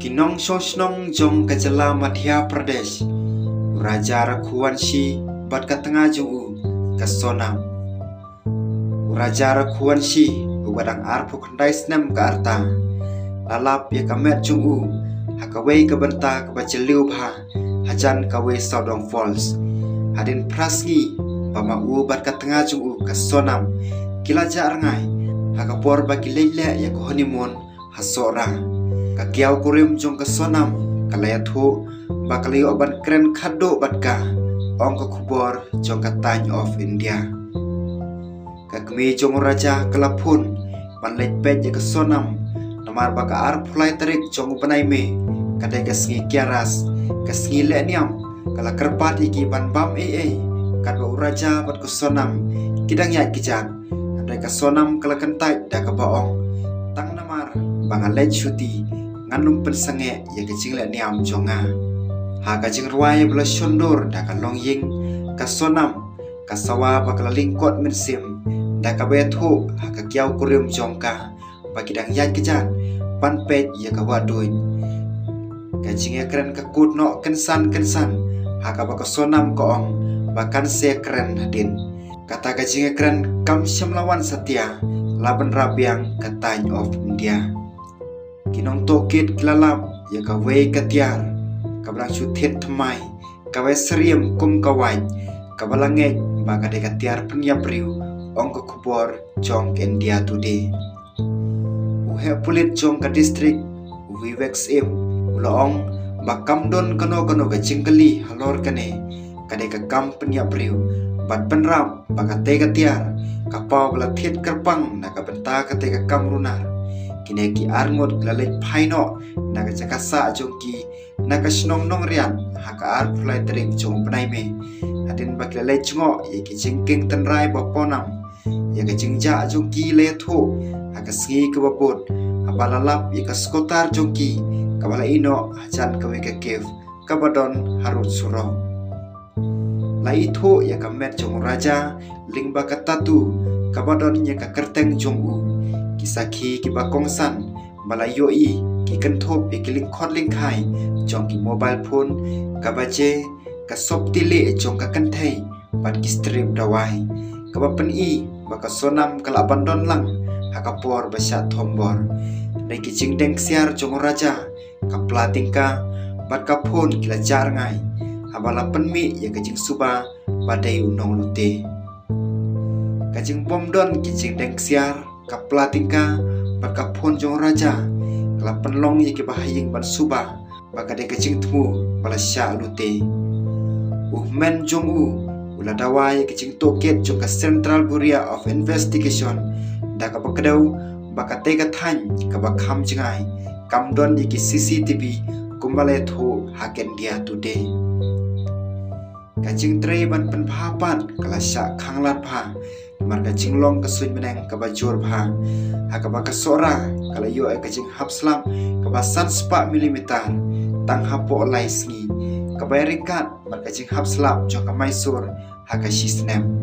Kinong Sosnong Jong Kajala Madhya Pradesh Raja Rakhuan Shi Bat Katengah Jungu Kasonam Raja Rakhuan Shi Wadang Arpu Kendai Snem ke Arta Lalap ya kamet Jungu Hakawai kebenta kebaceliu Bha Hajan Kawai Saudong Falls Hadin Prasngi Pamau Bat Katengah Jungu Kasonam Kilaja Rangai Hakapor bagi lele ya honeymoon Hasora Kakiau kurim jong kesonam kalayathu bakali oban keren kado batka ong kubor jong katany of India kakmi jong raja kelapun panlej pej ya kesonam namar baka ar pulai terik jong upanai me kadai kasngi kiaras kasngi leniam kala kerpat iki ban bam kadwa raja bat kesonam kidang ya kijan andai kesonam kala kentai da kabaong tang namar bangalej syuti nganum pensange ya kecing le niam jonga ha kacing ruai bela syondur da kalong ying kasonam kasawa bakal lingkot mensim da kabethu ha kakiau kurim jongka bagi dang yan kejan panpet ya kawaduin kacing ya keren kakut no kensan ha ka bakasonam koong bahkan se keren hadin kata kacing ya keren kam syamlawan setia laban rabiang katany of India Kinong tokit kilalap ya kawai katiar kabalang syuthet thamai kawai seriam kum kawai kabalangej baka de katiar penyapriu ong ke kubor jong India today uhe pulit jong ka distrik Vivex im ulaong bakam don kano ke cingkeli halor kane kade ka kam penyapriu bat penram baka te katiar kapau bela thet kerpang na ka benta kate ka kam runar kineki arngot lalej phaino naga jakasa jongki naga snong nong rian haka ar phlai tering jong panai me hadin bak lalej ngo ye ki jingking tenrai baponam ye ka jingja jongki le tho haka sgi ke babot abalalap ye ka skotar jongki kabala ino hajan kawe ka kev kabadon harut suro lai tho ye ka met jong raja ling bakatatu kabadon ye ka kerteng jongu kisaki ki bakongsan balayoi ki kenthop ki lingkhot lingkhai jong ki mobile phone kabaje ka sop tile jong ka kanthai bat ki strip dawai kabapen baka sonam kala bandon lang hakapor basya thombor dai ki jingdeng siar jong raja ka platingka bat ka phone kila jar ngai habala penmi ya kajing suba badai unong lute kajing bomdon ki jingdeng siar kapla tingka baka phon jong raja kala penlong ye ke bahaying ban suba baka de kecing temu bala sya lute men jong ula dawa ye kecing toket jong ka Central Bureau of Investigation da ka bakadau baka te ka than ka bakham jingai kamdon ye ki CCTV kumbale thu haken dia today kacing tre ban pen phapan kala sya khanglat pha marga jinglong kesuin meneng kabajur bha hakaba kasora kala yo kacing hapslam kabasan spa milimeter tang hapo laisngi kabayarikat marga jing hapslap jong kamaisur hakashi snem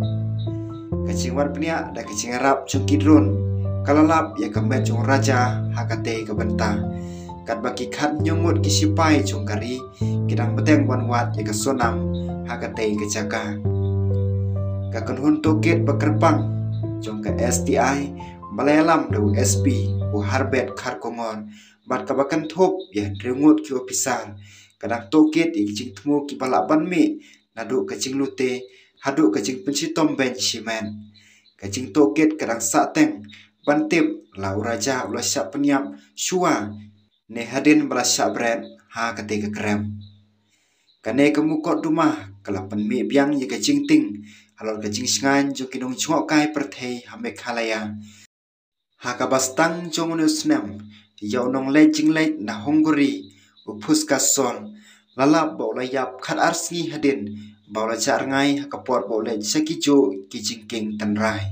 kacing war pnia da kacing rap jong kidron kalalap ya kamet jong raja hakate kabenta kat baki khat nyongut kisipai jong kari kidang beteng wanwat ya kasonam hakate kejaka kakon hun toket bakerpang jong ka STI Malayalam dau SP u harbet khar kongon bat kabakan thop ya drengut ki ofisar kadang toket ikjing thmu ki balaban me nadu kacing lute hadu kacing pensitom ben simen kacing toket kadang sateng bantip lau raja ulasya penyam shua ne hadin belasya brand ha kate krem kane kemukot rumah kalapan mi biang ye kacing ting halor kacing singan jo kinong chok kai perthei hame khalaya hakabastang jong nusnem yaw nong lejing lej na hongori upus kasol lala bola yap khat arsngi hadin bola char ngai hakapor bola sakijo kijing king tanrai